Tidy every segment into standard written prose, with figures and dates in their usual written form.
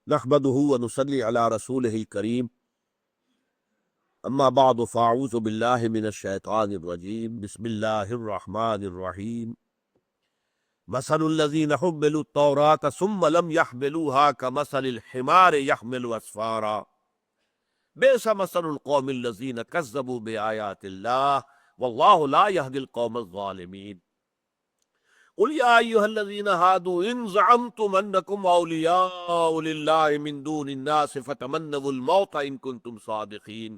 نحمده ونصلي على رسوله الكريم اما بعد فاعوذ بالله من الشيطان الرجيم بسم الله الرحمن الرحيم مثل الذين حملوا التوراة ثم لم يحملوها كمثل الحمار يحمل أسفارا بئس مثل القوم الذين كذبوا بآيات الله والله لا يهدي القوم الظالمين قل يا أيها الذين هادوا إن زعمتم أنكم أولياء لله من دون الناس فتمنوا الموت إن كنتم صادقين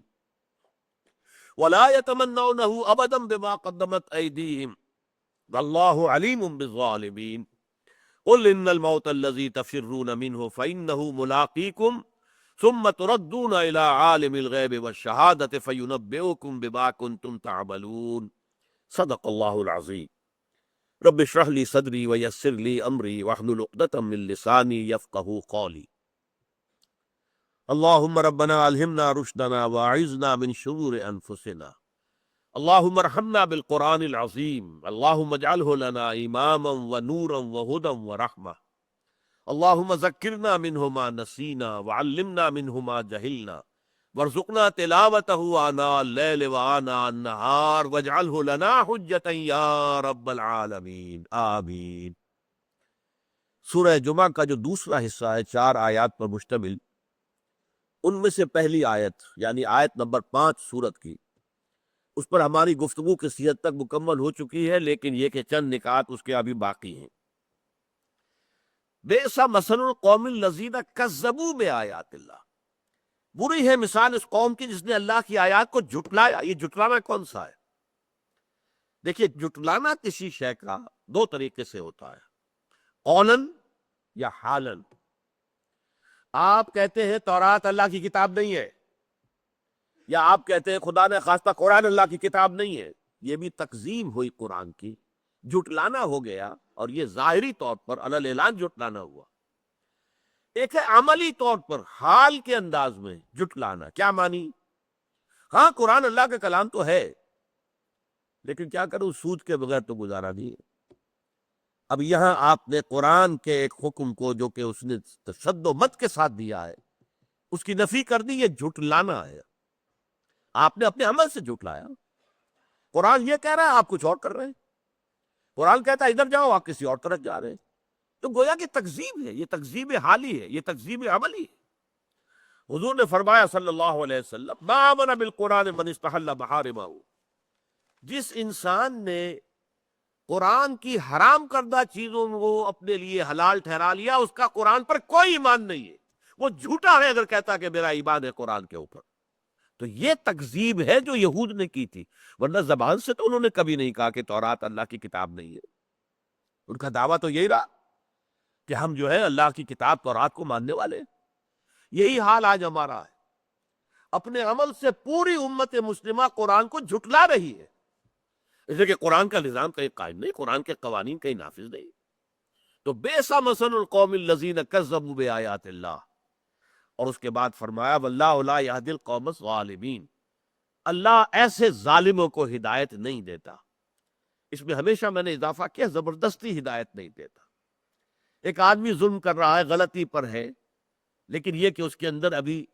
ولا يتمنونه أبدا بما قدمت أيديهم والله عليم بالظالمين قل إن الموت الذي تفرون منه فإنه ملاقيكم ثم تردون إلى عالم الغيب والشهادة فينبئكم بما كنتم تعملون صدق الله العظيم رب اشرح لي صدري ويسر لي امري واحلل عقدة من لساني يفقهوا قولي اللهم ربنا الهمنا رشدنا واعذنا من شرور انفسنا اللهم ارحمنا بالقرآن العظيم اللهم اجعله لنا اماما ونورا وهدى ورحمة اللهم ذكرنا منه ما نسينا وعلمنا منه ما جهلنا وارزقنا تلاوته آناء الليل وآناء النهار واجعله لنا حجة یا رب العالمین آمین۔ سورہ جمعہ کا جو دوسرا حصہ ہے 4 آیات پر مشتمل، ان میں سے پہلی آیت یعنی آیت نمبر 5 سورت کی، اس پر ہماری گفتگو کسی حد تک مکمل ہو چکی ہے، لیکن یہ کہ چند نکات اس کے ابھی باقی ہیں۔ بئس مثل القوم الذین کذبوا بآیات اللہ، بری ہے مثال اس قوم کی جس نے اللہ کی آیات کو جھٹلایا۔ یہ جھٹلانا کون سا ہے؟ دیکھیے، جھٹلانا کسی شے کا 2 طریقے سے ہوتا ہے، قولاً یا حالاً۔ آپ کہتے ہیں تورات اللہ کی کتاب نہیں ہے، یا آپ کہتے ہیں خدا نے خواستہ قرآن اللہ کی کتاب نہیں ہے، یہ بھی تکذیب ہوئی قرآن کی، جھٹلانا ہو گیا، اور یہ ظاہری طور پر علی الاعلان جھٹلانا ہوا۔ ایک ہے عملی طور پر حال کے انداز میں جھٹلانا۔ کیا مانی؟ ہاں، قرآن اللہ کا کلام تو ہے، لیکن کیا کروں، سود کے بغیر تو گزارا نہیں ہے۔ اب یہاں آپ نے قرآن کے ایک حکم کو جو کہ اس نے تشدد و مت کے ساتھ دیا ہے، اس کی نفی کر دی، یہ جھٹلانا ہے۔ آپ نے اپنے عمل سے جھٹلایا۔ قرآن یہ کہہ رہا ہے، آپ کچھ اور کر رہے ہیں۔ قرآن کہتا ہے ادھر جاؤ، آپ کسی اور طرف جا رہے ہیں۔ تو گویا کہ تکذیب ہے، یہ تکذیب حالی ہے، یہ تکذیب عملی ہے۔ حضور نے فرمایا صلی اللہ علیہ وسلم، ما آمن بالقرآن من استحل محارمہ، جس انسان نے قرآن کی حرام کردہ چیزوں کو اپنے لیے حلال ٹھہرا لیا، اس کا قرآن پر کوئی ایمان نہیں ہے۔ وہ جھوٹا ہے اگر کہتا کہ میرا ایمان ہے قرآن کے اوپر۔ تو یہ تکذیب ہے جو یہود نے کی تھی، ورنہ زبان سے تو انہوں نے کبھی نہیں کہا کہ تورات اللہ کی کتاب نہیں ہے۔ ان کا دعویٰ تو یہی رہا کہ ہم جو ہے اللہ کی کتاب تورات کو ماننے والے ہیں۔ یہی حال آج ہمارا ہے۔ اپنے عمل سے پوری امت مسلمہ قرآن کو جھٹلا رہی ہے، اس لیے کہ قرآن کا نظام کہیں قائم نہیں، قرآن کے قوانین کہیں نافذ نہیں۔ تو بئس مثل القوم الذین کذبوا بآیات اللہ، اور اس کے بعد فرمایا واللہ لا یہدی القوم الظالمین، اللہ ایسے ظالموں کو ہدایت نہیں دیتا۔ اس میں ہمیشہ میں نے اضافہ کیا، زبردستی ہدایت نہیں دیتا۔ ایک آدمی ظلم کر رہا ہے، غلطی پر ہے، لیکن یہ کہ اس کے اندر ابھی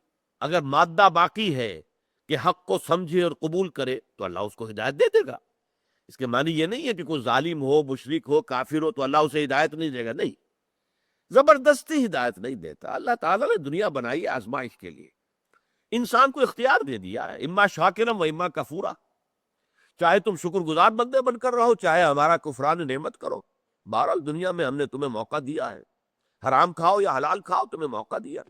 اگر مادہ باقی ہے کہ حق کو سمجھے اور قبول کرے تو اللہ اس کو ہدایت دے دے گا۔ اس کے معنی یہ نہیں ہے کہ کوئی ظالم ہو، مشرک ہو، کافر ہو تو اللہ اسے ہدایت نہیں دے گا، نہیں، زبردستی ہدایت نہیں دیتا۔ اللہ تعالیٰ نے دنیا بنائی ہے آزمائش کے لیے، انسان کو اختیار دے دیا ہے، اما شاکرم و اما کفورا، چاہے تم شکر گزار بندے بن کر رہو، چاہے ہمارا کفران نعمت کرو۔ بہرحال دنیا میں ہم نے تمہیں موقع دیا ہے، حرام کھاؤ یا حلال کھاؤ، تمہیں موقع دیا۔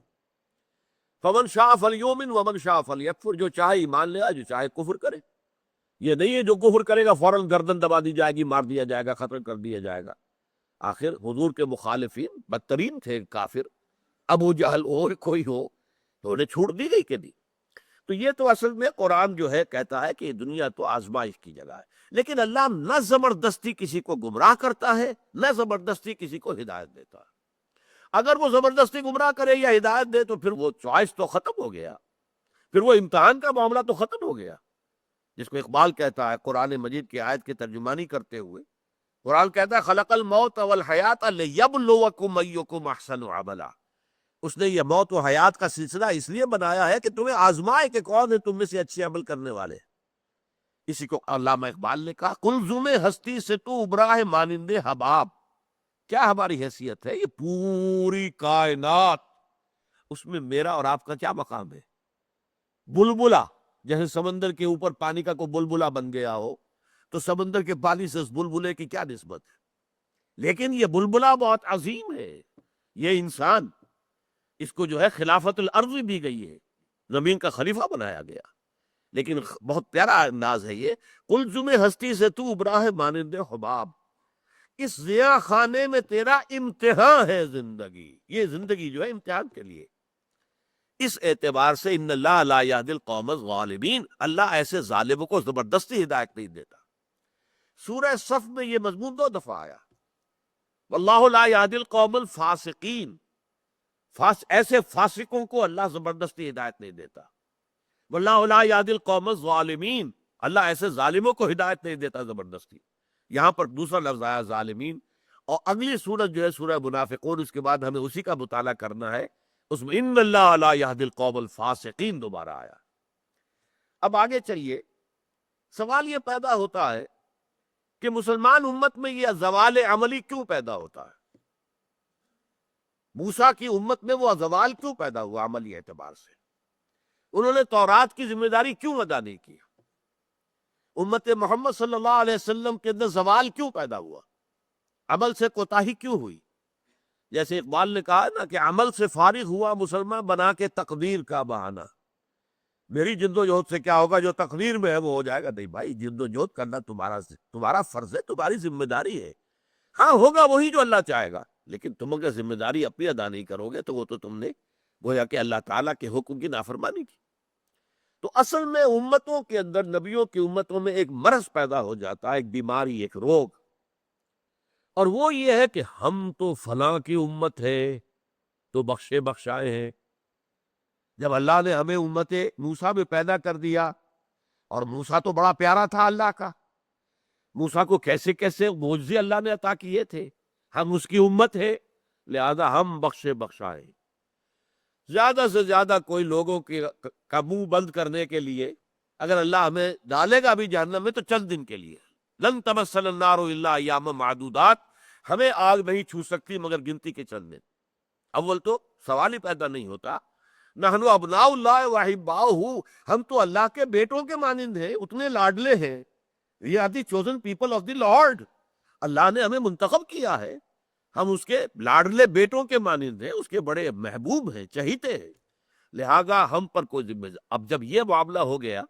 فمن شاء فلیؤمن ومن شاء فلیکفر، جو چاہے ایمان لے آئے، جو چاہے کفر کرے۔ یہ نہیں ہے جو کفر کرے گا فوراً گردن دبا دی جائے گی، مار دیا جائے گا، ختم کر دیا جائے گا۔ آخر حضور کے مخالفین بدترین تھے کافر، ابو جہل اور کوئی ہو تو انہیں چھوٹ دی گئی کہ نہیں۔ تو یہ تو اصل میں قرآن جو ہے کہتا ہے کہ دنیا تو آزمائش کی جگہ ہے، لیکن اللہ نہ زبردستی کسی کو گمراہ کرتا ہے، نہ زبردستی کسی کو ہدایت دیتا ہے۔ اگر وہ زبردستی گمراہ کرے یا ہدایت دے تو پھر وہ چوائس تو ختم ہو گیا، پھر وہ امتحان کا معاملہ تو ختم ہو گیا۔ جس کو اقبال کہتا ہے قرآن مجید کی آیت کی ترجمانی کرتے ہوئے، قرآن کہتا ہے خلق الموت والحیات لیبلوکم ایکم احسن عملا، اس نے یہ موت و حیات کا سلسلہ اس لیے بنایا ہے کہ تمہیں آزمائے کہ کون ہے تم میں سے اچھے عمل کرنے والے. اسی کو علامہ اقبال نے کہا کلزم ہستی سے تو ابرا ہے مانند حباب. کیا ہماری حیثیت ہے؟ یہ پوری کائنات، اس میں میرا اور آپ کا کیا مقام ہے؟ بلبلا، جیسے سمندر کے اوپر پانی کا کوئی بلبلا بن گیا ہو تو سمندر کے پانی سے اس بلبلے کی کیا نسبت ہے؟ لیکن یہ بلبلا بہت عظیم ہے. یہ انسان، اس کو جو ہے خلافت الارض دی گئی ہے، زمین کا خلیفہ بنایا گیا. لیکن بہت پیارا انداز ہے یہ، کلزم ہستی سے تو ابرا ہے مانند حباب. اس ضیاء خانے میں تیرا امتحان ہے زندگی. یہ زندگی جو ہے امتحان کے لیے. اس اعتبار سے ان اللہ لا یہدی القوم الظالمین، اللہ ایسے ظالموں کو زبردستی ہدایت نہیں دیتا. سورہ صف میں یہ مضمون 2 دفعہ آیا، واللہ لا یہدی القوم الفاسقین. ایسے فاسقوں کو اللہ زبردستی ہدایت نہیں دیتا. واللہ لا یہدی القوم الظالمین، اللہ ایسے ظالموں کو ہدایت نہیں دیتا زبردستی. یہاں پر دوسرا لفظ آیا ظالمین. اور اگلی سورت جو ہے سورہ منافقون، اس کے بعد ہمیں اسی کا مطالعہ کرنا ہے. اس میں ان اللہ لا یہدی القوم الفاسقین دوبارہ آیا. اب آگے چلیے. سوال یہ پیدا ہوتا ہے کہ مسلمان امت میں یہ زوال عملی کیوں پیدا ہوتا ہے؟ موسیٰ کی امت میں وہ زوال کیوں پیدا ہوا عملی اعتبار سے؟ انہوں نے تورات کی ذمہ داری کیوں ادا نہیں کی؟ امت محمد صلی اللہ علیہ وسلم کے اندر زوال کیوں پیدا ہوا؟ عمل سے کوتاہی کیوں ہوئی؟ جیسے اقبال نے کہا نا کہ عمل سے فارغ ہوا مسلمان بنا کے تقدیر کا بہانہ. میری جد و جہد سے کیا ہوگا؟ جو تقدیر میں ہے وہ ہو جائے گا. نہیں بھائی، جد و جہد کرنا تمہارا فرض ہے، تمہاری ذمہ داری ہے. ہاں ہوگا وہی جو اللہ چاہے گا، لیکن تم اگر ذمہ داری اپنی ادا نہیں کرو گے تو وہ تو تم نے گویا کہ اللہ تعالیٰ کے حکم کی نافرمانی کی. تو اصل میں امتوں کے اندر، نبیوں کی امتوں میں ایک مرض پیدا ہو جاتا ہے، ایک بیماری، ایک روگ. اور وہ یہ ہے کہ ہم تو فلاں کی امت ہے تو بخشے بخشائے ہیں. جب اللہ نے ہمیں امت موسیٰ میں پیدا کر دیا، اور موسیٰ تو بڑا پیارا تھا اللہ کا، موسیٰ کو کیسے کیسے معجزے اللہ نے عطا کیے تھے، ہم اس کی امت ہے لہذا ہم بخشے بخشائے. زیادہ سے زیادہ کوئی لوگوں کا منہ بند کرنے کے لیے اگر اللہ ہمیں ڈالے گا بھی جہنم میں تو چند دن کے لیے. لن تمسنا النار الا ایاما معدودات، ہمیں آگ نہیں چھو سکتی مگر گنتی کے چند دن. اول تو سوال ہی پیدا نہیں ہوتا. نحن ابناء اللہ واحباؤہ، ہم تو اللہ کے بیٹوں کے مانند ہیں، اتنے لاڈلے ہیں. We are the chosen people of the Lord. اللہ نے ہمیں منتخب کیا ہے، ہم اس کے لاڈلے بیٹوں کے مانند ہیں، اس کے بڑے محبوب ہیں، چہیتے ہیں. لہذا ہم پر کوئی ذمہ داری. اب جب یہ معاملہ ہو گیا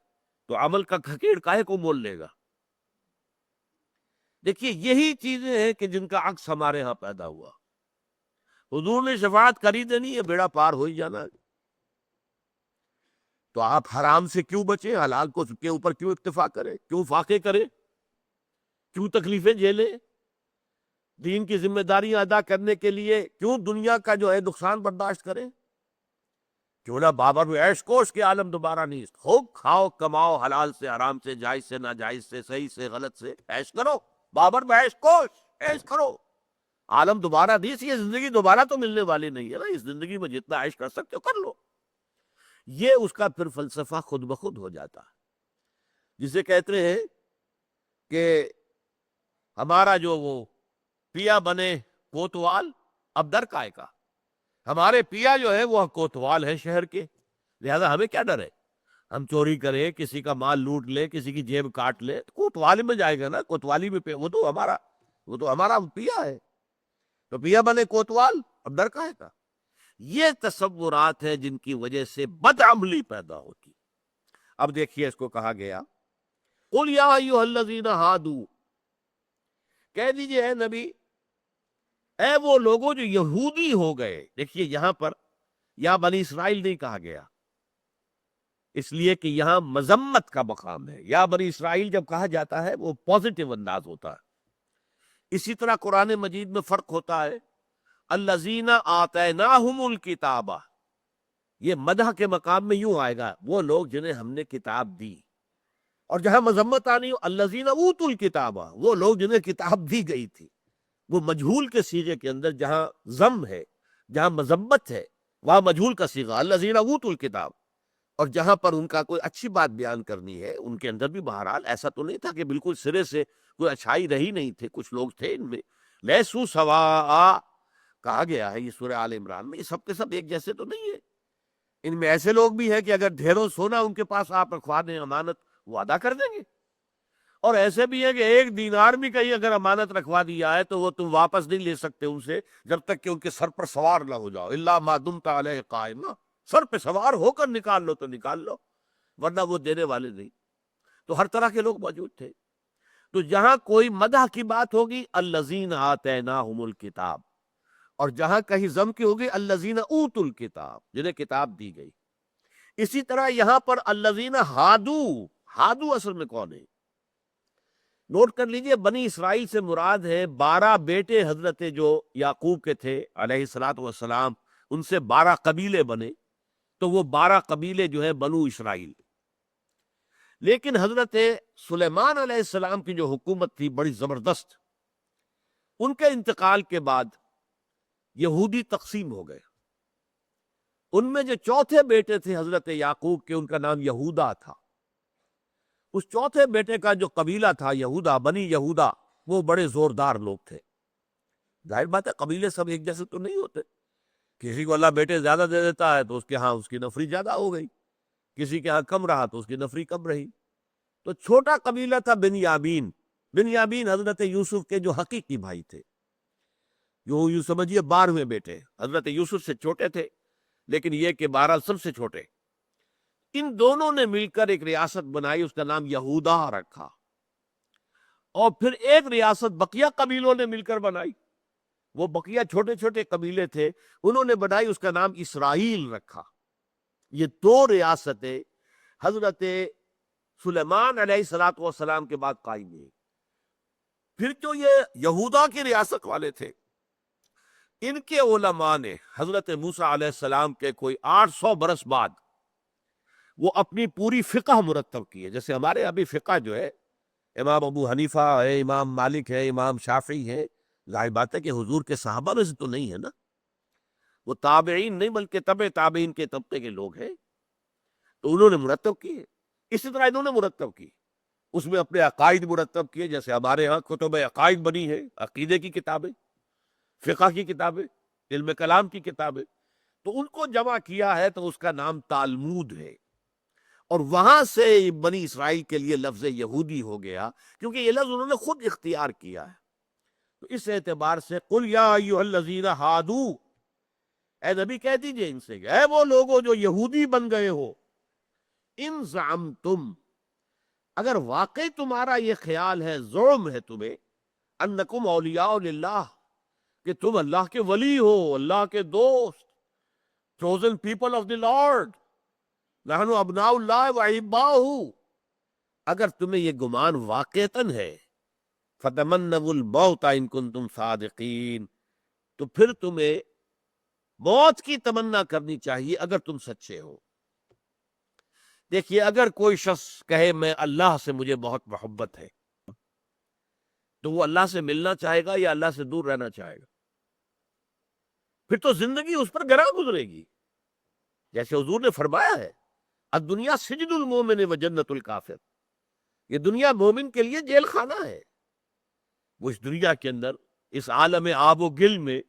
تو عمل کا کھکیڑ کاہے کو مول لے گا؟ دیکھیے یہی چیزیں ہیں کہ جن کا عکس ہمارے ہاں پیدا ہوا. حضور نے شفاعت کری دینی ہے، بیڑا پار ہو ہی جانا ہے. تو آپ حرام سے کیوں بچیں؟ حلال کو کے اوپر کیوں اکتفا کریں؟ کیوں فاقے کریں؟ کیوں تکلیفیں جھیلیں؟ دین کی ذمہ داریاں ادا کرنے کے لیے کیوں دنیا کا جو ہے نقصان برداشت کریں؟ کیوں نہ بابر میں عیش کوش کے عالم دوبارہ نہیں. خوب کھاؤ، کماؤ، حلال سے، حرام سے، جائز سے، ناجائز سے، صحیح سے، غلط سے عیش کرو. بابر میں عیش کوش، عیش کرو. عالم دوبارہ نہیں، یہ زندگی دوبارہ تو ملنے والی نہیں ہے نا. اس زندگی میں جتنا عیش کر سکتے ہو کر لو. یہ اس کا پھر فلسفہ خود بخود ہو جاتا ہے، جسے کہتے ہیں کہ ہمارا جو وہ پیا بنے کوتوال اب در کائے کا. ہمارے پیا جو ہے وہ کوتوال ہے شہر کے، لہذا ہمیں کیا ڈر ہے؟ ہم چوری کریں، کسی کا مال لوٹ لے، کسی کی جیب کاٹ لے، کوتوالی میں جائے گا نا. کوتوالی میں وہ تو ہمارا پیا ہے. تو پیا بنے کوتوال اب در کائے کا. یہ تصورات ہیں جن کی وجہ سے بدعملی پیدا ہوتی. اب دیکھیے اس کو کہا گیا قل یا ایھا الذین ہادوا، کہہ دیجئے اے نبی، اے وہ لوگوں جو یہودی ہو گئے. دیکھیے یہاں پر یا بنی اسرائیل نہیں کہا گیا، اس لیے کہ یہاں مذمت کا مقام ہے. یا بنی اسرائیل جب کہا جاتا ہے وہ پازیٹیو انداز ہوتا ہے. اسی طرح قرآن مجید میں فرق ہوتا ہے. الذین آتیناہم الکتاب، یہ مدح کے مقام میں یوں آئے گا، وہ لوگ جنہیں ہم نے کتاب دی. اور جہاں مذمت آنی ہو الذین اوتوا الکتاب، وہ لوگ جنہیں کتاب دی گئی تھی. وہ مجہول کے سیغے کے اندر جہاں ذم ہے، جہاں مذمت ہے، وہاں مجہول کا صیغہ الذین اوتوا الکتاب، اور جہاں پر ان کا کوئی اچھی بات بیان کرنی ہے ان کے اندر بھی بہرحال ایسا تو نہیں تھا کہ بالکل سرے سے کوئی اچھائی رہی نہیں تھے، کچھ لوگ تھے ان میں لیسو سواء کہا گیا ہے یہ سورہ آل عمران میں، یہ سب کے سب ایک جیسے تو نہیں ہے، ان میں ایسے لوگ بھی ہیں کہ اگر ڈھیروں سونا ان کے پاس آپ رکھوا دیں امانت وہ ادا کر دیں گے، اور ایسے بھی ہیں کہ ایک دینار بھی کہیں اگر امانت رکھوا دیا ہے تو وہ تم واپس نہیں لے سکتے ان سے جب تک کہ ان کے سر پر سوار نہ ہو جاؤ، الا ما دمت علیہ قائما، سر پہ سوار ہو کر نکال لو تو نکال لو، ورنہ وہ دینے والے نہیں۔ تو ہر طرح کے لوگ موجود تھے۔ تو جہاں کوئی مدح کی بات ہوگی الذین آتیناہم الکتاب، اور جہاں کہیں ذم کی ہوگی الذین اوتوا الکتاب، جنہیں کتاب دی گئی۔ اسی طرح یہاں پر الذین ہادو، ہادو اصل میں کون ہے؟ نوٹ کر لیجئے، بنی اسرائیل سے مراد ہے 12 بیٹے حضرت جو یعقوب کے تھے علیہ الصلوۃ والسلام، ان سے 12 قبیلے بنے، تو وہ 12 قبیلے جو ہے بنو اسرائیل۔ لیکن حضرت سلیمان علیہ السلام کی جو حکومت تھی بڑی زبردست، ان کے انتقال کے بعد یہودی تقسیم ہو گئے۔ ان میں جو چوتھے بیٹے تھے حضرت یعقوب کے، ان کا نام یہودا تھا۔ اس چوتھے بیٹے کا جو قبیلہ تھا یہودا، بنی یہودا، وہ بڑے زوردار لوگ تھے۔ ظاہر بات ہے قبیلے سب ایک جیسے تو نہیں ہوتے، کسی کو اللہ بیٹے زیادہ دے دیتا ہے تو اس کے ہاں اس کی نفری زیادہ ہو گئی، کسی کے ہاں کم رہا تو اس کی نفری کم رہی۔ تو چھوٹا قبیلہ تھا بنیامین، بنیامین حضرت یوسف کے جو حقیقی بھائی تھے، یوں سمجھیے 12ویں بیٹے، حضرت یوسف سے چھوٹے تھے لیکن یہ کہ 12 سب سے چھوٹے۔ ان دونوں نے مل کر ایک ریاست بنائی، اس کا نام یہودا رکھا، اور پھر ایک ریاست بقیہ قبیلوں نے مل کر بنائی، وہ بقیہ چھوٹے چھوٹے قبیلے تھے انہوں نے بنائی، اس کا نام اسرائیل رکھا۔ یہ 2 ریاستیں حضرت سلیمان علیہ الصلوۃ والسلام کے بعد قائم ہوئی۔ پھر جو یہ یہودا کی ریاست والے تھے، ان کے علماء نے حضرت موسیٰ علیہ السلام کے کوئی 800 برس بعد وہ اپنی پوری فقہ مرتب کی ہے۔ جیسے ہمارے ابھی فقہ جو ہے امام ابو حنیفہ ہے، امام مالک ہے، امام شافعی ہے، ظاہر بات ہے کہ حضور کے صحابہ میں سے تو نہیں ہے نا، وہ تابعین نہیں بلکہ تبع تابعین کے طبقے کے لوگ ہیں، تو انہوں نے مرتب کی ہے۔ اسی طرح انہوں نے مرتب کی، اس میں اپنے عقائد مرتب کیے، جیسے ہمارے ہاں کتب عقائد بنی ہے، عقیدے کی کتابیں، فقہ کی کتابیں، علم کلام کی کتابیں، تو ان کو جمع کیا ہے تو اس کا نام تالمود ہے، اور وہاں سے بنی اسرائیل کے لیے لفظ یہودی ہو گیا، کیونکہ یہ لفظ انہوں نے خود اختیار کیا ہے۔ تو اس اعتبار سے قل یا ایھا الذین ہادو، اے نبی کہہ دیجئے ان سے، اے وہ لوگوں جو یہودی بن گئے ہو، ان زعمتم، اگر واقعی تمہارا یہ خیال ہے، ظلم ہے تمہیں، انکم اولیاء للہ، کہ تم اللہ کے ولی ہو، اللہ کے دوست، chosen people of the Lord، نحن ابناء اللہ و احباؤہ، اگر تمہیں یہ گمان واقعتاً ہے، فتمنوا الموت ان کنتم صادقین، تو پھر تمہیں موت کی تمنا کرنی چاہیے اگر تم سچے ہو۔ دیکھیے اگر کوئی شخص کہے میں اللہ سے مجھے بہت محبت ہے، تو وہ اللہ سے ملنا چاہے گا یا اللہ سے دور رہنا چاہے گا؟ پھر تو زندگی اس پر گراں گزرے گی، جیسے حضور نے فرمایا ہے الدنیا سجن المومن و جنت الکافر، یہ دنیا مومن کے لیے جیل خانہ ہے۔ وہ اس دنیا کے اندر، اس عالم آب و گل میں،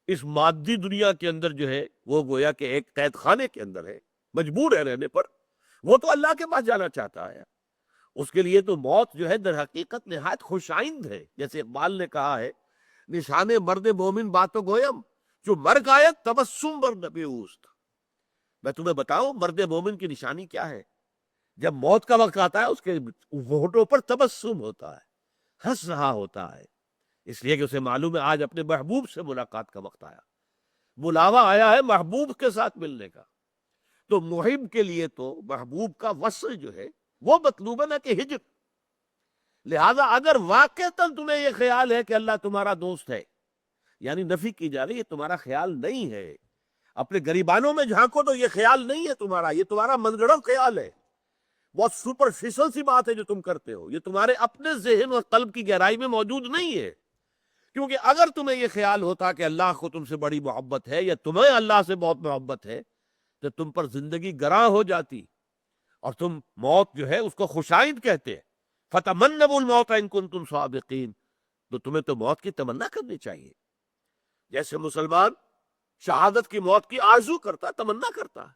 اس مادی دنیا کے اندر جو ہے وہ گویا کہ ایک قید خانے کے اندر ہے، مجبور ہے رہنے پر۔ وہ تو اللہ کے پاس جانا چاہتا ہے، اس کے لیے تو موت جو ہے در حقیقت نہایت خوش آئند ہے، جیسے اقبال نے کہا ہے نشان مرد مومن باتوں گویم جو مرگ آیت تبسم بر نبی اوست۔ میں تمہیں بتاؤں مرد مومن کی نشانی کیا ہے؟ جب موت کا وقت آتا ہے اس کے ہونٹوں پر تبسم ہوتا ہے، ہنس رہا ہوتا ہے، اس لیے کہ اسے معلوم ہے آج اپنے محبوب سے ملاقات کا وقت آیا، بلاوا آیا ہے محبوب کے ساتھ ملنے کا۔ تو محب کے لیے تو محبوب کا وصل جو ہے وہ مطلوب ہے، نہ کہ ہجر۔ لہذا اگر واقعتاً تمہیں یہ خیال ہے کہ اللہ تمہارا دوست ہے، یعنی نفی کی جا رہی ہے تمہارا خیال نہیں ہے، اپنے گریبانوں میں جھانکو تو یہ خیال نہیں ہے تمہارا، یہ تمہارا من گڑھڑ خیال ہے، بہت سپرفیشل سی بات ہے جو تم کرتے ہو، یہ تمہارے اپنے ذہن اور قلب کی گہرائی میں موجود نہیں ہے، کیونکہ اگر تمہیں یہ خیال ہوتا کہ اللہ کو تم سے بڑی محبت ہے یا تمہیں اللہ سے بہت محبت ہے تو تم پر زندگی گراں ہو جاتی، اور تم موت جو ہے اس کو خوشائند کہتے ہیں۔ فَتَمَنَّوُا الْمَوْتَ إِن كُنتُمْ صَادِقِينَ، تو تمہیں تو موت کی تمنا کرنی چاہیے، جیسے مسلمان شہادت کی موت کی آرزو کرتا، تمنا کرتا ہے۔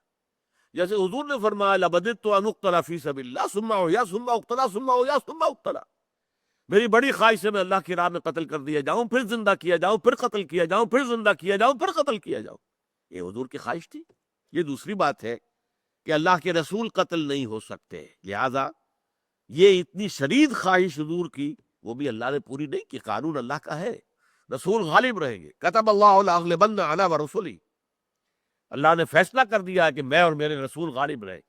جیسے حضور نے فرمایا لَبَدِدْتُ أَنْ أُقْتَلَ فِي سَبِيلِ اللَّهِ ثُمَّ أُحْيَا ثُمَّ أُقْتَلَ ثُمَّ أُحْيَا ثُمَّ أُقْتَلَ، میری بڑی خواہش ہے میں اللہ کی راہ میں قتل کر دیا جاؤں، پھر زندہ کیا جاؤں، پھر قتل کیا جاؤں، پھر زندہ کیا جاؤں، پھر قتل کیا جاؤں۔ یہ حضور کی خواہش تھی۔ یہ دوسری بات ہے کہ اللہ کے رسول قتل نہیں ہو سکتے، لہذا یہ اتنی شدید خواہش حضور کی وہ بھی اللہ نے پوری نہیں کی۔ قانون اللہ کا ہے، رسول غالب رہیں گے۔ کتب اللہ لأغلبن انا ورسلی، اللہ نے فیصلہ کر دیا ہے کہ میں اور میرے رسول غالب رہیں،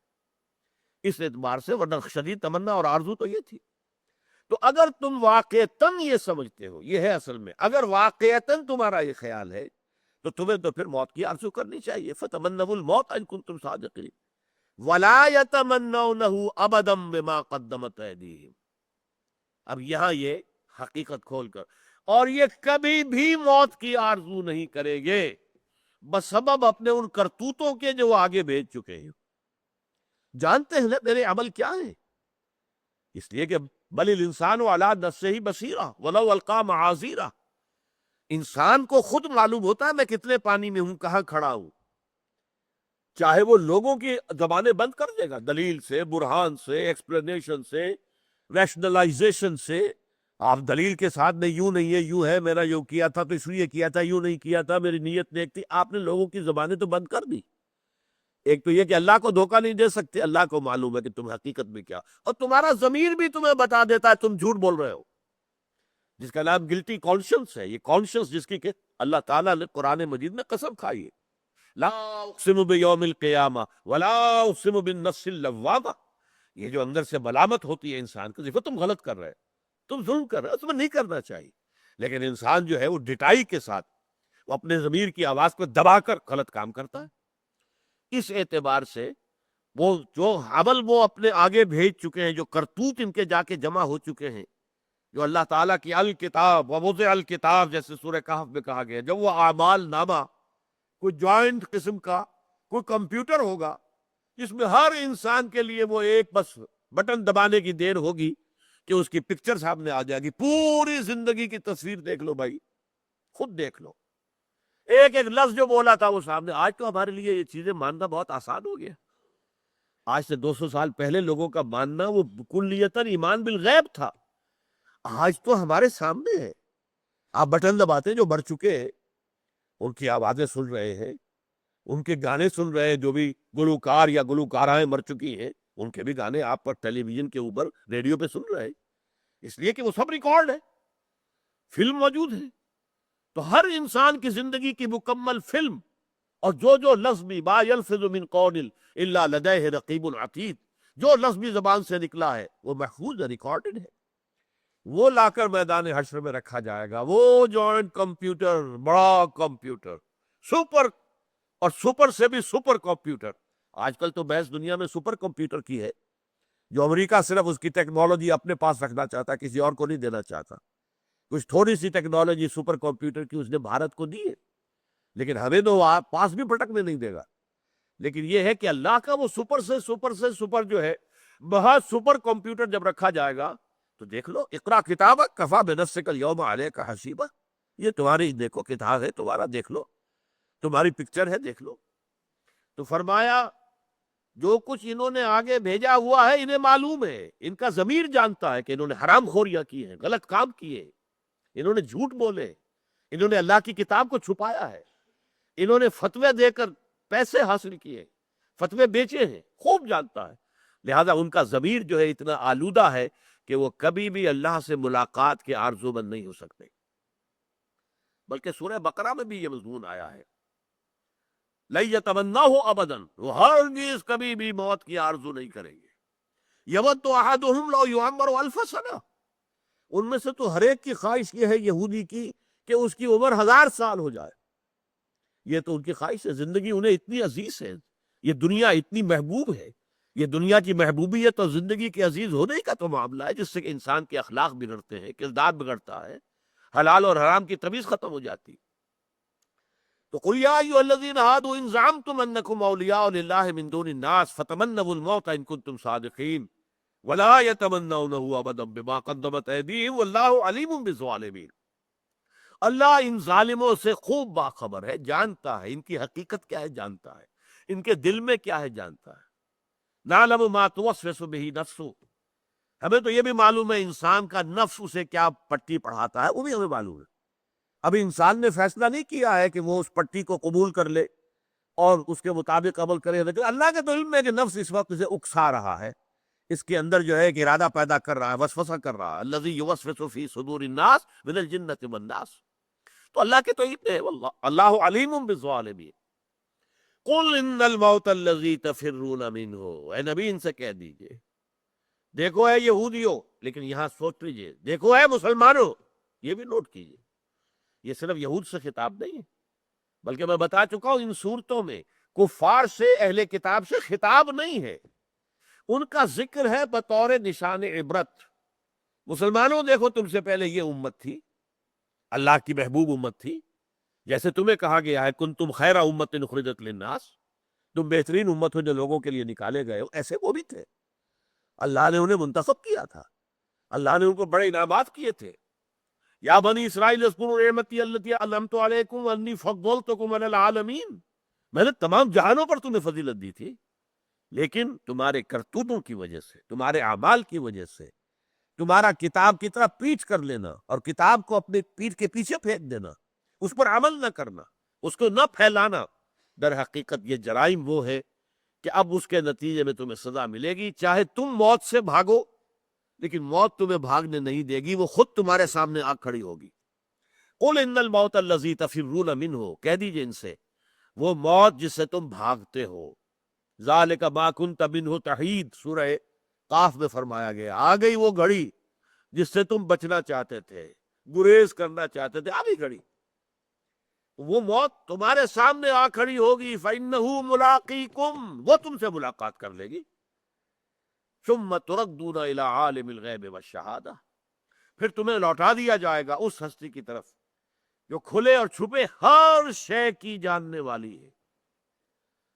اس اعتبار سے، ورنہ شدید تمنا اور آرزو تو یہ تھی۔ تو اگر تم واقعتاً یہ سمجھتے ہو، یہ ہے اصل میں، اگر واقعتاً تمہارا یہ خیال ہے تو تمہیں تو پھر موت کی آرزو کرنی چاہیے۔ فَتَمَنَّوُا الْمَوْتَ إِن كُنتُمْ صَادِقِينَ وَلَا يَتَمَنَّوْنَهُ أَبَدًا بِمَا قَدَّمَتْ أَيْدِيهِمْ۔ اب یہاں یہ حقیقت کھول کر، اور یہ کبھی بھی موت کی آرزو نہیں کریں گے بسبب اپنے ان کرتوتوں کے جو وہ آگے بھیج چکے ہیں۔ جانتے ہیں نا میرے عمل کیا ہے، اس لیے کہ بل الانسان علی نفسہ بصیرہ ولو القی معاذیرہ، انسان کو خود معلوم ہوتا ہے میں کتنے پانی میں ہوں، کہاں کھڑا ہوں، چاہے وہ لوگوں کی زبانیں بند کر دے گا، دلیل سے، برہان سے، ایکسپلینیشن سے، ریشنلائزیشن سے۔ آپ دلیل کے ساتھ نہیں، یوں نہیں ہے، یوں ہے، میرا یوں کیا تھا تو اس لیے کیا تھا، یوں نہیں کیا تھا، میری نیت نیک تھی، آپ نے لوگوں کی زبانیں تو بند کر دی۔ ایک تو یہ کہ اللہ کو دھوکہ نہیں دے سکتے، اللہ کو معلوم ہے کہ تم حقیقت میں کیا، اور تمہارا ضمیر بھی تمہیں بتا دیتا ہے تم جھوٹ بول رہے ہو، جس کا نام گلٹی کانشنس ہے۔ یہ کانشنس جس کی کہ اللہ تعالیٰ نے قرآن مجید میں قسم کھائی ہے، لا اقسم بیوم القیامہ ولا اقسم بالنفس اللوامہ، یہ جو اندر سے ملامت ہوتی ہے انسان کو، دیکھو تم غلط کر رہے، تم ظلم کر رہے ہو، تمہیں نہیں کرنا چاہیے، لیکن انسان جو ہے وہ ڈٹائی کے ساتھ وہ اپنے ضمیر کی آواز کو دبا کر غلط کام کرتا ہے۔ اس اعتبار سے وہ جو عمل وہ اپنے آگے بھیج چکے ہیں، جو کرتوت ان کے جا کے جمع ہو چکے ہیں، جو اللہ تعالیٰ کی الکتاب ووضع الکتاب جیسے سورہ کہف میں کہا گیا، جب وہ اعمال نامہ کوئی جوائنٹ قسم کا کوئی کمپیوٹر ہوگا جس میں ہر انسان کے لیے وہ ایک بس بٹن دبانے کی دیر ہوگی کہ اس کی پکچر سامنے آ جائے گی، پوری زندگی کی تصویر دیکھ لو بھائی، خود دیکھ لو، ایک ایک لفظ جو بولا تھا وہ سامنے۔ آج تو ہمارے لیے یہ چیزیں ماننا بہت آسان ہو گیا، آج سے 200 سال پہلے لوگوں کا ماننا وہ کلیتاً ایمان بالغیب تھا، آج تو ہمارے سامنے ہے۔ آپ بٹن دباتے ہیں، جو مر چکے ہیں ان کی آوازیں سن رہے ہیں، ان کے گانے سن رہے ہیں، جو بھی گلوکار یا گلوکارائیں مر چکی ہیں ان کے بھی گانے آپ پر ٹیلی ویژن کے اوپر، ریڈیو پہ سن رہے ہیں، اس لیے کہ وہ سب ریکارڈ ہے، فلم موجود ہے۔ تو ہر انسان کی زندگی کی مکمل فلم، اور جو جو لفظ بھی ما یلفظ من قول الا لدیہ رقیب عتید، جو لفظ بھی زبان سے نکلا ہے وہ محفوظ ہے، ریکارڈڈ ہے، وہ لا کر میدان حشر میں رکھا جائے گا، وہ جوائنٹ کمپیوٹر، بڑا کمپیوٹر، سپر، اور سپر سے بھی سپر کمپیوٹر۔ آج کل تو بحث دنیا میں سپر کمپیوٹر کی ہے، جو امریکہ صرف اس کی ٹیکنالوجی اپنے پاس رکھنا چاہتا ہے، کسی اور کو نہیں دینا چاہتا۔ کچھ تھوڑی سی ٹیکنالوجی سپر کمپیوٹر کی اس نے بھارت کو دی ہے، لیکن ہمیں تو پاس بھی پٹکنے نہیں دے گا۔ لیکن یہ ہے کہ اللہ کا وہ سپر سے سپر سے سپر جو ہے، بہت سپر کمپیوٹر جب رکھا جائے گا تو دیکھ لو، اقرا کتابک کفا بنفسک الیوم علیک حسیبہ، یہ تمہاری دیکھو کتاب ہے، تمہارا دیکھ لو، تمہاری پکچر ہے، دیکھ لو۔ تو فرمایا جو کچھ انہوں نے آگے بھیجا ہوا ہے انہیں معلوم ہے، ان کا ضمیر جانتا ہے کہ انہوں نے حرام خوریاں کی ہیں، غلط کام کیے، انہوں نے جھوٹ بولے، انہوں نے اللہ کی کتاب کو چھپایا ہے، انہوں نے فتوے دے کر پیسے حاصل کیے، فتوے بیچے ہیں، خوب جانتا ہے۔ لہذا ان کا ضمیر جو ہے اتنا آلودہ ہے کہ وہ کبھی بھی اللہ سے ملاقات کے آرزو مند نہیں ہو سکتے۔ بلکہ سورہ بقرہ میں بھی یہ مضمون آیا ہے، لَن يَتَمَنَّوْهُ أَبَدًا، وہ ہرگز کبھی بھی موت کی آرزو نہیں کریں گے۔ يَوَدُّ أَحَدُهُمْ لَوْ يُعَمَّرُ أَلْفَ سَنَةٍ، ان میں سے تو ہر ایک کی خواہش یہ ہے یہودی کی کہ اس کی عمر 1000 سال ہو جائے، یہ تو ان کی خواہش ہے، زندگی انہیں اتنی عزیز ہے، یہ دنیا اتنی محبوب ہے، یہ دنیا کی محبوبیت اور زندگی کے عزیز ہونے کا تو معاملہ ہے جس سے کہ انسان کے اخلاق بگڑتے ہیں، کردار بگڑتا ہے، حلال اور حرام کی تمیز ختم ہو جاتی۔ تو قل یا ایھا الذین ھادوا ان زعمتم انکم اولیاء للہ من دون الناس فتمنوا الموت ان کنتم صادقین ولا یتمنونہ ابدا بما قدمت ایدیہم واللہ علیم بالظالمین۔ اللہ ان ظالموں سے خوب باخبر ہے، جانتا ہے ان کی حقیقت کیا ہے، جانتا ہے ان کے دل میں کیا ہے، جانتا ہے۔ نعلم ما توسوس بہ نفسہ، ہمیں تو یہ بھی معلوم ہے انسان کا نفس اسے کیا پٹی پڑھاتا ہے، وہ بھی ہمیں معلوم ہے۔ اب انسان نے فیصلہ نہیں کیا ہے کہ وہ اس پٹی کو قبول کر لے اور اس کے مطابق عمل کرے، لیکن اللہ کے تو علم ہے کہ نفس اس وقت اسے اکسا رہا ہے، اس کے اندر جو ہے ایک ارادہ پیدا کر رہا ہے، وسوسہ کر رہا ہے، الذی یوسوس فی صدور الناس من الجنۃ والناس۔ تو اللہ کے تو علم ہے، واللہ اللہ علیم بالظالمین۔ قل ان الموت الذی تفرون منہ، اے نبی ان سے کہہ دیجئے، دیکھو اے یہودیوں، لیکن یہاں سوچ لیجئے، دیکھو اے مسلمانوں، یہ بھی نوٹ کیجئے، یہ صرف یہود سے خطاب نہیں ہے، بلکہ میں بتا چکا ہوں ان صورتوں میں کفار سے، اہل کتاب سے خطاب نہیں ہے، ان کا ذکر ہے بطور نشان عبرت۔ مسلمانوں دیکھو، تم سے پہلے یہ امت تھی، اللہ کی محبوب امت تھی، جیسے تمہیں کہا گیا ہے کنتم خیر امت اخرجت للناس، تم بہترین امت ہو جو لوگوں کے لیے نکالے گئے ہو، ایسے وہ بھی تھے، اللہ نے انہیں منتخب کیا تھا، اللہ نے ان کو بڑے انعامات کیے تھے۔ یا بنی اسرائیل اذکروا نعمتی التی انعمت علیکم انی فضلتکم علی العالمین، میں نے تمام جہانوں پر تمہیں فضیلت دی تھی، لیکن تمہارے کرتوتوں کی وجہ سے، تمہارے اعمال کی وجہ سے، تمہارا کتاب کی طرح پیچھ کر لینا اور کتاب کو اپنے پیٹھ کے پیچھے پھینک دینا، اس پر عمل نہ کرنا، اس کو نہ پھیلانا، در حقیقت یہ جرائم وہ ہے کہ اب اس کے نتیجے میں تمہیں سزا ملے گی، چاہے تم موت سے بھاگو، لیکن موت تمہیں بھاگنے نہیں دے گی، وہ خود تمہارے سامنے آ کھڑی ہوگی۔ قل ان الموت الذی تفرون منہ، کہہ دیجئے ان سے، وہ موت جس سے تم بھاگتے ہو، ذالک ما کنت منہ تحید، سورہ قاف میں فرمایا گیا، آ گئی وہ گھڑی جس سے تم بچنا چاہتے تھے، گریز کرنا چاہتے تھے، آ گئی گھڑی، وہ موت تمہارے سامنے آ کھڑی ہوگی، فإنہ ملاقیکم، وہ تم سے ملاقات کر لے گی، ثم تردون الی عالم الغیب والشہادہ، پھر تمہیں لوٹا دیا جائے گا اس ہستی کی طرف جو کھلے اور چھپے ہر شے کی جاننے والی ہے۔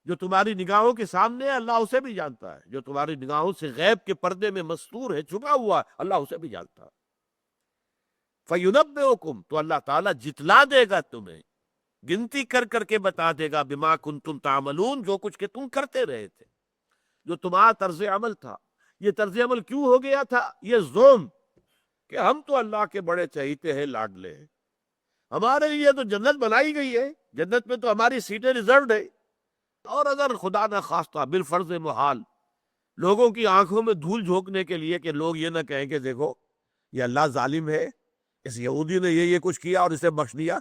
جو تمہاری نگاہوں کے سامنے ہے اللہ اسے بھی جانتا ہے، جو تمہاری نگاہوں سے غیب کے پردے میں مستور ہے، چھپا ہوا ہے، اللہ اسے بھی جانتا ہے۔ فَيُنَبِّئُكُمْ، تو اللہ تعالیٰ جتلا دے گا تمہیں، گنتی کر کر کے بتا دے گا، بما کنتم تعملون، جو کچھ کہ تم کرتے رہے تھے، جو تمہارا طرز عمل تھا۔ یہ طرز عمل کیوں ہو گیا تھا؟ یہ ظلم کہ ہم تو اللہ کے بڑے چہیتے ہیں، لاڈلے ہیں، ہمارے لیے تو جنت بنائی گئی ہے، جنت میں تو ہماری سیٹیں ریزروڈ ہے، اور اگر خدا نہ خواستہ بالفرض محال لوگوں کی آنکھوں میں دھول جھونکنے کے لیے کہ لوگ یہ نہ کہیں کہ دیکھو یہ اللہ ظالم ہے، اس یہودی نے یہ کچھ کیا اور اسے بخش دیا،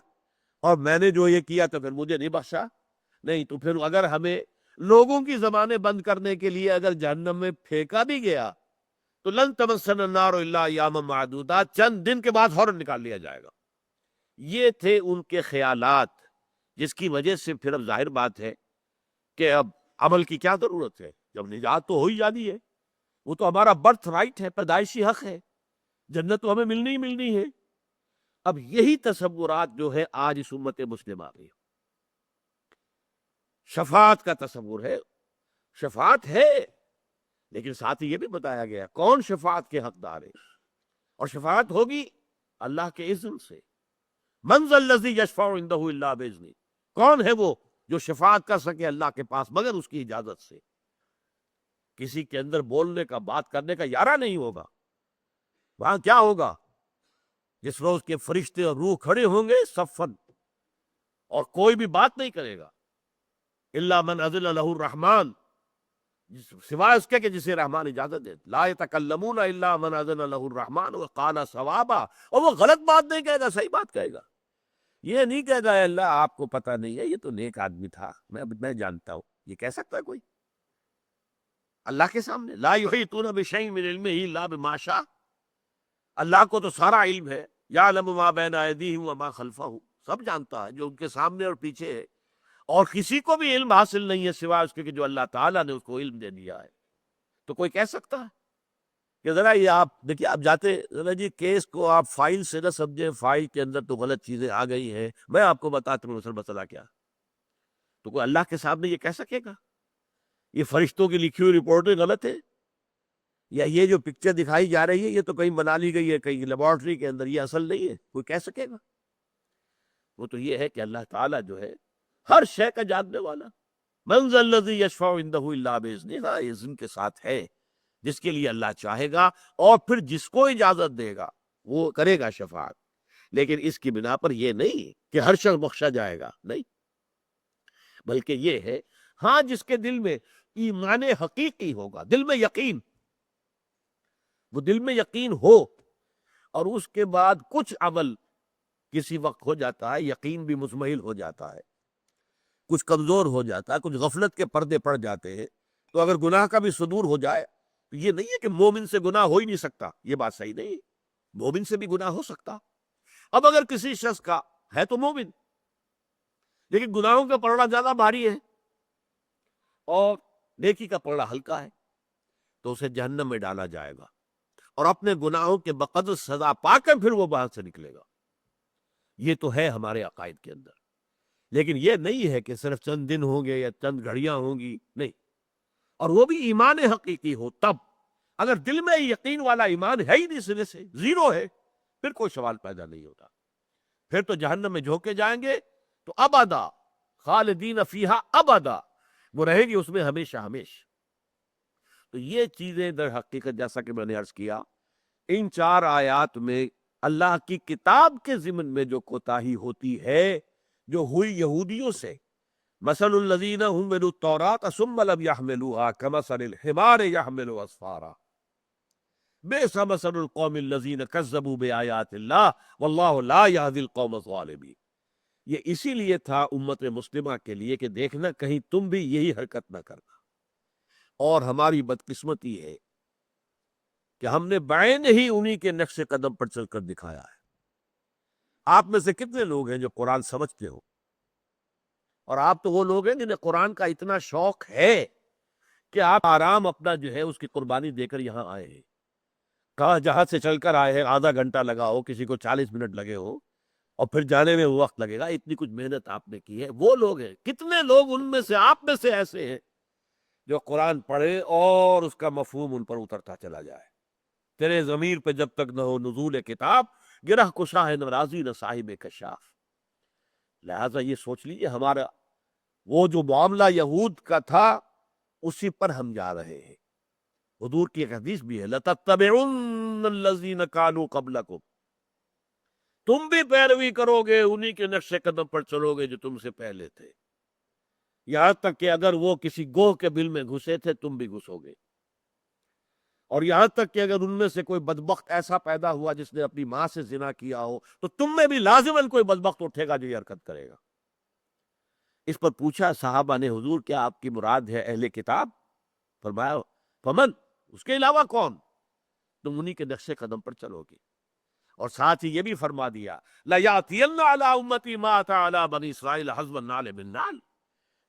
اور میں نے جو یہ کیا تو پھر مجھے نہیں بخشا، نہیں تو پھر اگر ہمیں لوگوں کی زبانیں بند کرنے کے لیے اگر جہنم میں پھینکا بھی گیا تو لن تمسنا النار الا ایاما معدودات، چند دن کے بعد فوراً نکال لیا جائے گا۔ یہ تھے ان کے خیالات، جس کی وجہ سے پھر اب ظاہر بات ہے کہ اب عمل کی کیا ضرورت ہے، جب نجات تو ہو ہی جانی ہے، وہ تو ہمارا برتھ رائٹ ہے، پیدائشی حق ہے، جنت تو ہمیں ملنی ہی ملنی ہے۔ اب یہی تصورات جو ہے آج اس امت مسلمہ میں شفاعت کا تصور ہے، شفاعت ہے، لیکن ساتھ ہی یہ بھی بتایا گیا کون شفاعت کے حقدار ہے، اور شفاعت ہوگی اللہ کے اذن سے۔ من ذا الذی یشفع عندہ الا باذنہ، کون ہے وہ جو شفاعت کر سکے اللہ کے پاس مگر اس کی اجازت سے؟ کسی کے اندر بولنے کا، بات کرنے کا یارہ نہیں ہوگا۔ وہاں کیا ہوگا؟ جس روز کے فرشتے اور روح کھڑے ہوں گے صفن، اور کوئی بھی بات نہیں کرے گا الا من اذن لہ الرحمن، سوائے اس کے کہ جسے رحمان اجازت دے، لا یتکلمون الا من اذن لہ الرحمن وقال صوابا، اور وہ غلط بات نہیں کہے گا، صحیح بات کہے گا، یہ نہیں کہے گا اللہ آپ کو پتہ نہیں ہے، یہ تو نیک آدمی تھا، میں جانتا ہوں، یہ کہہ سکتا ہے کوئی اللہ کے سامنے؟ لا یحیطون بشیء من علمہ الا بما شاء، اللہ کو تو سارا علم ہے، یعلم ما بین ایدیہم وما خلفہم، سب جانتا ہے جو ان کے سامنے اور پیچھے ہے، اور کسی کو بھی علم حاصل نہیں ہے سوائے اس کے کہ جو اللہ تعالیٰ نے اس کو علم دے دیا ہے۔ تو کوئی کہہ سکتا ہے کہ ذرا یہ آپ دیکھیے، آپ جاتے ذرا جی کیس کو آپ فائل سے نہ سمجھیں، فائل کے اندر تو غلط چیزیں آ گئی ہیں، میں آپ کو بتاتا ہوں اصل مسئلہ کیا، تو کوئی اللہ کے سامنے یہ کہہ سکے گا یہ فرشتوں کی لکھی ہوئی رپورٹیں غلط ہے، یا یہ جو پکچر دکھائی جا رہی ہے یہ تو کہیں بنا لی گئی ہے کہیں لیبارٹری کے اندر، یہ اصل نہیں ہے، کوئی کہہ سکے گا؟ وہ تو یہ ہے کہ اللہ تعالیٰ جو ہے ہر شے کا جاننے والا، من ذا الذی یشفع عندہ الا باذنہ، ہاں اذن کے ساتھ ہے، جس کے لیے اللہ چاہے گا اور پھر جس کو اجازت دے گا وہ کرے گا شفاعت، لیکن اس کی بنا پر یہ نہیں کہ ہر شخص بخشا جائے گا، نہیں، بلکہ یہ ہے ہاں جس کے دل میں ایمان حقیقی ہوگا، دل میں یقین، وہ دل میں یقین ہو، اور اس کے بعد کچھ عمل کسی وقت ہو جاتا ہے، یقین بھی مزمحل ہو جاتا ہے، کچھ کمزور ہو جاتا ہے، کچھ غفلت کے پردے پڑ جاتے ہیں، تو اگر گناہ کا بھی صدور ہو جائے تو یہ نہیں ہے کہ مومن سے گناہ ہو ہی نہیں سکتا، یہ بات صحیح نہیں، مومن سے بھی گناہ ہو سکتا۔ اب اگر کسی شخص کا ہے تو مومن لیکن گناہوں کا پلڑا زیادہ بھاری ہے اور نیکی کا پلڑا ہلکا ہے، تو اسے جہنم میں ڈالا جائے گا اور اپنے گناہوں کے بقدر سزا پا کر پھر وہ باہر سے نکلے گا۔ یہ تو ہے ہمارے عقائد کے اندر، لیکن یہ نہیں ہے کہ صرف چند دن ہوں گے یا چند گھڑیاں ہوں گی، نہیں، اور وہ بھی ایمان حقیقی ہو تب۔ اگر دل میں یقین والا ایمان ہے ہی نہیں، سرے سے زیرو ہے، پھر کوئی سوال پیدا نہیں ہوتا، پھر تو جہنم میں جھونکے جائیں گے تو ابدا خالدین فیہا ابدا، وہ رہے گی اس میں ہمیشہ ہمیشہ۔ تو یہ چیزیں در حقیقت جیسا کہ میں نے عرض کیا، ان 4 آیات میں اللہ کی کتاب کے ضمن میں جو کوتاہی ہوتی ہے، جو ہوئی یہودیوں سے، مثل الذین حملوا التوراۃ ثم لم يحملوها كمثل الحمار يحمل اسفارا بئس مثل القوم الذین کذبوا بآیات اللہ واللہ لا یہدی القوم الظالمین۔ یہ اسی لیے تھا امت مسلمہ کے لیے کہ دیکھنا کہیں تم بھی یہی حرکت نہ کرنا، اور ہماری بدقسمتی ہے کہ ہم نے بعین ہی انہی کے نقش قدم پر چل کر دکھایا ہے۔ آپ میں سے کتنے لوگ ہیں جو قرآن سمجھتے ہو؟ اور آپ تو وہ لوگ ہیں جنہیں قرآن کا اتنا شوق ہے کہ آپ آرام اپنا جو ہے اس کی قربانی دے کر یہاں آئے ہیں، کہاں جہاں سے چل کر آئے ہیں، آدھا گھنٹہ لگا ہو، کسی کو 40 منٹ لگے ہو، اور پھر جانے میں وقت لگے گا، اتنی کچھ محنت آپ نے کی ہے۔ وہ لوگ ہیں، کتنے لوگ ان میں سے آپ میں سے ایسے ہیں جو قرآن پڑھے اور اس کا مفہوم ان پر اترتا چلا جائے؟ تیرے ضمیر پہ جب تک نہ ہو نزول کتاب، گرہ کشا ہے نہ راضی نہ صاحب کشاف۔ لہٰذا یہ سوچ لیجیے ہمارا وہ جو معاملہ یہود کا تھا اسی پر ہم جا رہے ہیں۔ حضور کی ایک حدیث بھی ہے، لَتَتَّبِعُنَّ الَّذِينَ كَانُوا قَبْلَكُمْ، تم بھی پیروی کرو گے، انہی کے نقش قدم پر چلو گے جو تم سے پہلے تھے، یہاں تک کہ اگر وہ کسی گوہ کے بل میں گھسے تھے تم بھی گھسو گے، اور یہاں تک کہ اگر ان میں سے کوئی بدبخت ایسا پیدا ہوا جس نے اپنی ماں سے زنا کیا ہو تو تم میں بھی لازماً کوئی بدبخت اٹھے گا جو یہ حرکت کرے گا۔ اس پر پوچھا صحابہ نے، حضور کیا آپ کی مراد ہے اہل کتاب؟ فرمایا فمن، اس کے علاوہ کون؟ تم انہی کے نقش قدم پر چلو گے، اور ساتھ ہی یہ بھی فرما دیا لَيَأْتِيَنَّ عَلَىٰ أُمَّتِي مَا أَتَىٰ عَلَىٰ بَنِي إِسْرَائِيلَ حَسْبَ النَّعْلِ بِالنَّعْلِ،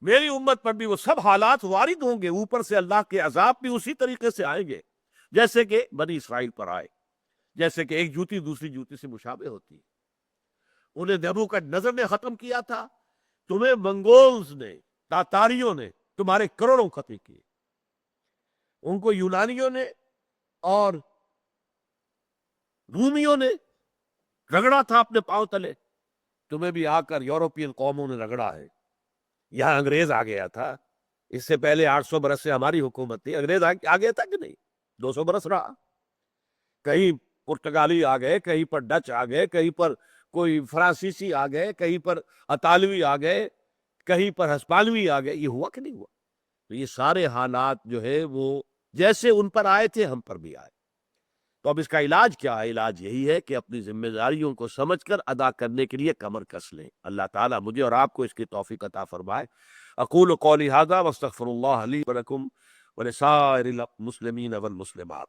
میری امت پر بھی وہ سب حالات وارد ہوں گے، اوپر سے اللہ کے عذاب بھی اسی طریقے سے آئیں گے جیسے کہ بنی اسرائیل پر آئے، جیسے کہ ایک جوتی دوسری جوتی سے مشابہ ہوتی ہے۔ انہیں نبوکدنضر نے ختم کیا تھا، تمہیں منگولز نے، تاتاریوں نے تمہارے کروڑوں قتل کیے، ان کو یونانیوں نے اور رومیوں نے رگڑا تھا اپنے پاؤں تلے، تمہیں بھی آ کر یورپین قوموں نے رگڑا ہے۔ یہاں انگریز آ گیا تھا، اس سے پہلے 800 برس سے ہماری حکومت تھی، انگریز آ گیا تھا کہ نہیں؟ 200 برس رہا، کہیں پرتگالی آ گئے، کہیں پر ڈچ آ گئے، کہیں پر کوئی فرانسیسی آ گئے، کہیں پر اطالوی آ گئے، کہیں پر ہسپانوی آ گئے، یہ ہوا کہ نہیں ہوا؟ تو یہ سارے حالات جو ہے وہ جیسے ان پر آئے تھے ہم پر بھی آئے۔ تو اب اس کا علاج کیا ہے؟ علاج یہی ہے کہ اپنی ذمہ داریوں کو سمجھ کر ادا کرنے کے لیے کمر کس لیں۔ اللہ تعالیٰ مجھے اور آپ کو اس کی توفیق عطا فرمائے۔ اقول قولی ھذا واستغفر اللہ لی ولکم ولسائر المسلمین والمسلمات۔